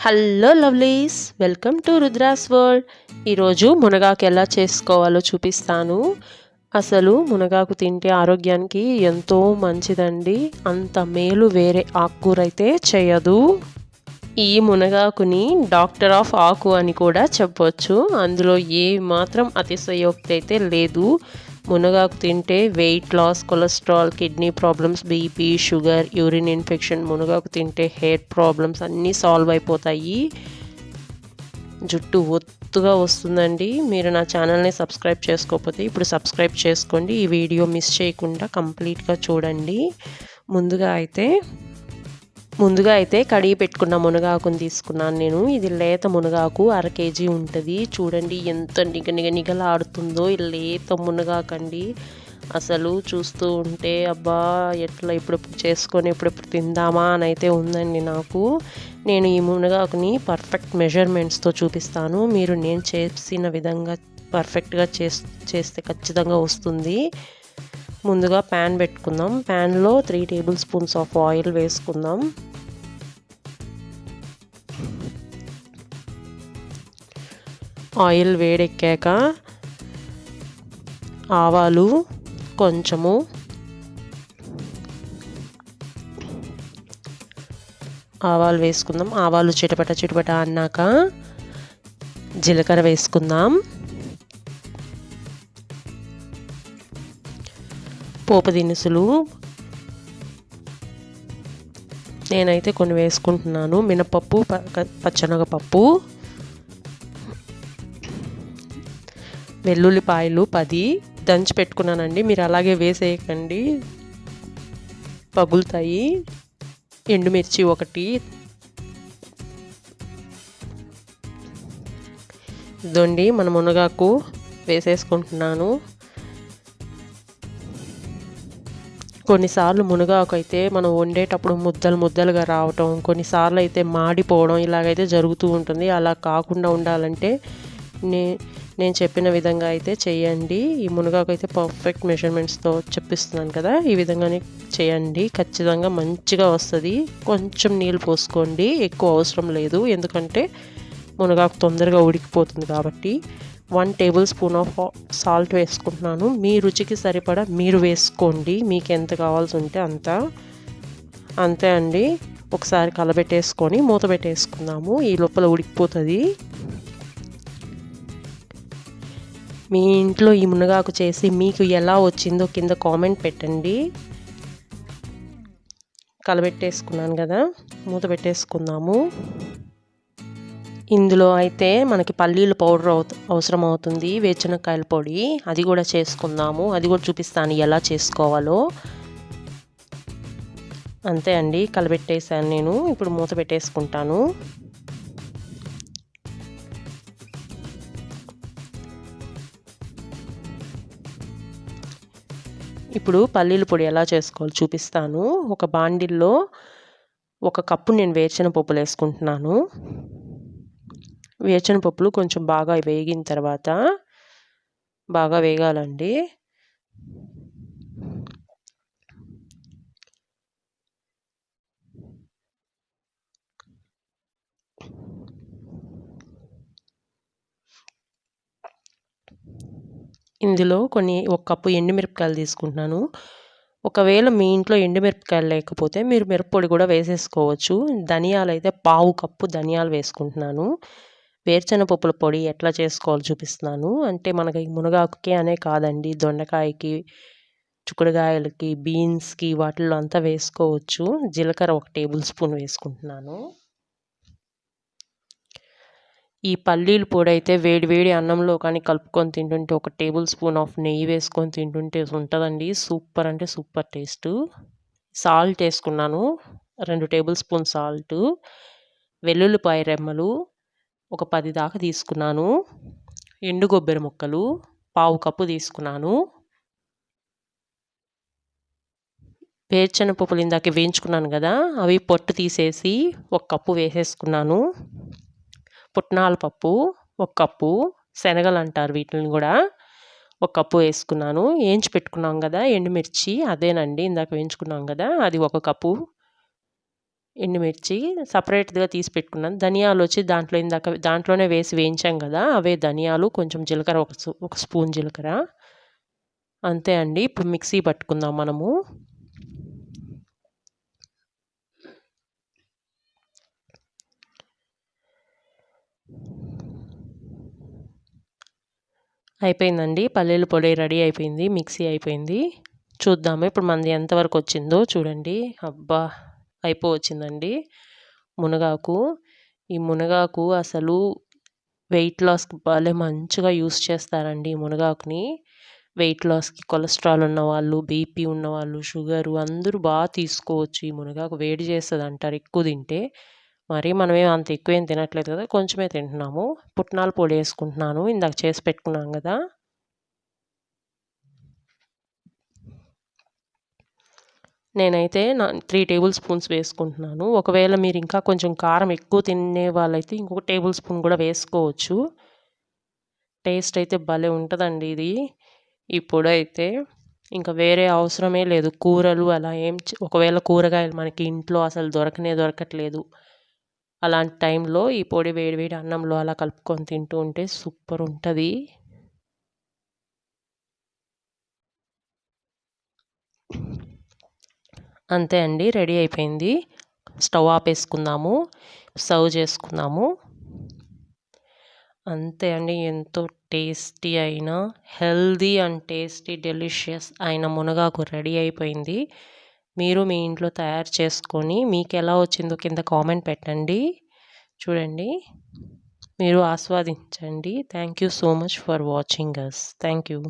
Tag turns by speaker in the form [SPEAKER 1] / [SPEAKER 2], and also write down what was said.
[SPEAKER 1] Hello lovelies, welcome to Rudra's World. ఈరోజు మునగాకు ఎలా చేసుకోవాలో చూపిస్తాను. అసలు మునగాకు తింటే ఆరోగ్యానికి ఎంతో మంచిదండి. అంత మేలు వేరే ఆకుకూర అయితే చేయదు. ఈ మునగాకుని డాక్టర్ ఆఫ్ ఆకు అని కూడా చెప్పవచ్చు. అందులో ఏ మాత్రం అతిశయోక్తి అయితే లేదు. మునగాకు తింటే weight loss, cholesterol, kidney problems, BP, sugar, urine infection, మునగాకు తింటే హెయిర్ ప్రాబ్లమ్స్ అన్నీ సాల్వ్ అయిపోతాయి. జుట్టు ఒత్తుగా వస్తుందండి. మీరు నా ఛానల్ని సబ్స్క్రైబ్ చేసుకోకపోతే ఇప్పుడు సబ్స్క్రైబ్ చేసుకోండి. ఈ వీడియో మిస్ చేయకుండా కంప్లీట్గా చూడండి. ముందుగా అయితే కడిగి పెట్టుకున్న మునగాకుని తీసుకున్నాను నేను. ఇది లేత మునగాకు 1/2 kg ఉంటుంది. చూడండి ఎంత నిగలాడుతుందో. ఈ లేత మునగాకండి. అసలు చూస్తూ ఉంటే అబ్బా ఎట్లా ఇప్పుడు చేసుకొని ఇప్పుడు తిందామా అని అయితే ఉందండి నాకు. నేను ఈ మునగాకుని పర్ఫెక్ట్ మెజర్మెంట్స్తో చూపిస్తాను. మీరు నేను చేసిన విధంగా పర్ఫెక్ట్గా చేస్తే ఖచ్చితంగా వస్తుంది. ముందుగా ప్యాన్ పెట్టుకుందాం. ప్యాన్లో 3 tablespoons ఆఫ్ ఆయిల్ వేసుకుందాం. ఆయిల్ వేడెక్కాక ఆవాలు కొంచెము, ఆవాలు వేసుకుందాం. ఆవాలు చిటపట అన్నాక జీలకర్ర వేసుకుందాం. పోపు దినుసులు నేనైతే కొన్ని వేసుకుంటున్నాను. మినపప్పు, పచ్చనగపప్పు, వెల్లుల్లిపాయలు 10 దంచి పెట్టుకున్నానండి. మీరు అలాగే వేసేయకండి, పగులుతాయి. ఎండుమిర్చి 1, ఇదండి మన మునగాకు వేసేసుకుంటున్నాను. కొన్నిసార్లు మునగాకు అయితే మనం వండేటప్పుడు ముద్దలుగా రావటం, కొన్నిసార్లు అయితే మాడిపోవడం ఇలాగైతే జరుగుతూ ఉంటుంది. అలా కాకుండా ఉండాలంటే నేను చెప్పిన విధంగా అయితే చేయండి. ఈ మునగాకు అయితే పర్ఫెక్ట్ మెజర్మెంట్స్తో చెప్పిస్తున్నాను కదా, ఈ విధంగానే చేయండి. ఖచ్చితంగా మంచిగా వస్తుంది. కొంచెం నీళ్ళు పోసుకోండి, ఎక్కువ అవసరం లేదు. ఎందుకంటే మునగాకు తొందరగా ఉడికిపోతుంది కాబట్టి. 1 tablespoon ఆఫ్ సాల్ట్ వేసుకుంటున్నాను. మీ రుచికి సరిపడా మీరు వేసుకోండి, మీకు ఎంత కావాల్సి ఉంటే అంతే అండి. ఒకసారి కలబెట్టేసుకొని మూత పెట్టేసుకుందాము. ఈ లోపల ఉడికిపోతుంది. మీ ఇంట్లో ఈ మునగాకు చేసి మీకు ఎలా వచ్చిందో కింద కామెంట్ పెట్టండి. కలబెట్టేసుకున్నాను కదా, మూత పెట్టేసుకుందాము. ఇందులో అయితే మనకి పల్లీల పౌడర్ అవసరం అవుతుంది, వేరుశనగకాయల పొడి, అది కూడా చేసుకుందాము. అది కూడా చూపిస్తాను ఎలా చేసుకోవాలో. అంతే అండి, కలబెట్టేసాను నేను. ఇప్పుడు మూత పెట్టేసుకుంటాను. ఇప్పుడు పల్లీల పొడి ఎలా చేసుకోవాలో చూపిస్తాను. ఒక బాండిల్లో 1 కప్పు నేను వేరుశనగ పప్పులు వేసుకుంటున్నాను. వేరుశనగ పప్పులు కొంచెం బాగా వేగిన తర్వాత, బాగా వేగాలండి. ఇందులో 1 కప్పు ఎండుమిరపకాయలు తీసుకుంటున్నాను. ఒకవేళ మీ ఇంట్లో ఎండుమిరపకాయలు లేకపోతే మీరు మిరప్పొడి కూడా వేసేసుకోవచ్చు. ధనియాలు అయితే 1/2 కప్పు ధనియాలు వేసుకుంటున్నాను. వేరుశనగ పప్పుల పొడి ఎట్లా చేసుకోవాలో చూపిస్తున్నాను. అంటే మనకి మునగాకుకి అనే కాదండి, దొండకాయకి, చిక్కుడుకాయలకి, బీన్స్కి, వాటిల్లో అంతా వేసుకోవచ్చు. జీలకర్ర 1 tablespoon వేసుకుంటున్నాను. ఈ పల్లీల పొడి అయితే వేడి అన్నంలో కానీ కలుపుకొని తింటుంటే 1 tablespoon ఆఫ్ నెయ్యి వేసుకొని తింటుంటే ఉంటుందండి. సూపర్ అంటే సూపర్ టేస్ట్. సాల్ట్ వేసుకున్నాను, 2 tablespoon సాల్ట్. వెల్లుల్లిపాయ రెమ్మలు 10 దాకా తీసుకున్నాను. ఎండు కొబ్బరి ముక్కలు 1/2 కప్పు తీసుకున్నాను. వేరుశనగ పప్పులు ఇందాక వేయించుకున్నాను కదా, అవి పొట్టు తీసేసి 1 కప్పు వేసేసుకున్నాను. పుట్నాల పప్పు 1 కప్పు, శనగలు అంటారు వీటిని కూడా, 1 కప్పు వేసుకున్నాను. వేయించి పెట్టుకున్నాం కదా ఎండుమిర్చి, అదేనండి ఇందాక వేయించుకున్నాం కదా, అది 1 కప్పు. ఎండుమిర్చి సపరేట్గా తీసి పెట్టుకున్నాను. ధనియాలు వచ్చి దాంట్లోనే వేసి వేయించాం కదా, అవే ధనియాలు, కొంచెం జీలకర్ర, ఒక స్పూన్ జీలకర్ర, అంతే అండి. ఇప్పుడు మిక్సీ పట్టుకుందాం మనము. అయిపోయిందండి, పల్లీల పొడి రెడీ అయిపోయింది, మిక్సీ అయిపోయింది. చూద్దాము ఇప్పుడు మనది ఎంతవరకు వచ్చిందో. చూడండి, అబ్బా అయిపోవచ్చిందండి మునగాకు. ఈ మునగాకు అసలు వెయిట్ లాస్కి భలే మంచిగా యూస్ చేస్తారండి ఈ మునగాకుని. వెయిట్ లాస్కి, కొలెస్ట్రాల్ ఉన్నవాళ్ళు, బీపీ ఉన్నవాళ్ళు, షుగరు అందరూ బాగా తీసుకోవచ్చు. ఈ మునగాకు వేడి చేస్తుంది అంటారు ఎక్కువ తింటే. మరి మనమేం అంత ఎక్కువేం తినట్లేదు కదా, కొంచెమే తింటున్నాము. పుట్నాల పొడి వేసుకుంటున్నాను, ఇందాక చేసి పెట్టుకున్నాం కదా. నేనైతే 3 టేబుల్ స్పూన్స్ వేసుకుంటున్నాను. ఒకవేళ మీరు ఇంకా కొంచెం కారం ఎక్కువ తినే వాళ్ళైతే ఇంకొక టేబుల్ స్పూన్ కూడా వేసుకోవచ్చు. టేస్ట్ అయితే భలే ఉంటుందండి ఇది. ఈ పొడి అయితే ఇంకా వేరే అవసరమే లేదు. కూరలు అలా ఒకవేళ కూరగాయలు మనకి ఇంట్లో అసలు దొరకట్లేదు, అలాంటి టైంలో ఈ పొడి వేడి వేడి అన్నంలో అలా కలుపుకొని తింటూ ఉంటే సూపర్ ఉంటుంది. అంతే అండి, రెడీ అయిపోయింది. స్టవ్ ఆపేసుకుందాము, సర్వ్ చేసుకుందాము. అంతే అండి, ఎంతో టేస్టీ అయిన, హెల్దీ అండ్ టేస్టీ డెలిషియస్ అయిన మునగాకు రెడీ అయిపోయింది. మీరు మీ ఇంట్లో తయారు చేసుకొని మీకు ఎలా వచ్చిందో కింద కామెంట్ పెట్టండి. చూడండి, మీరు ఆస్వాదించండి. Thank you so much for watching us. Thank you.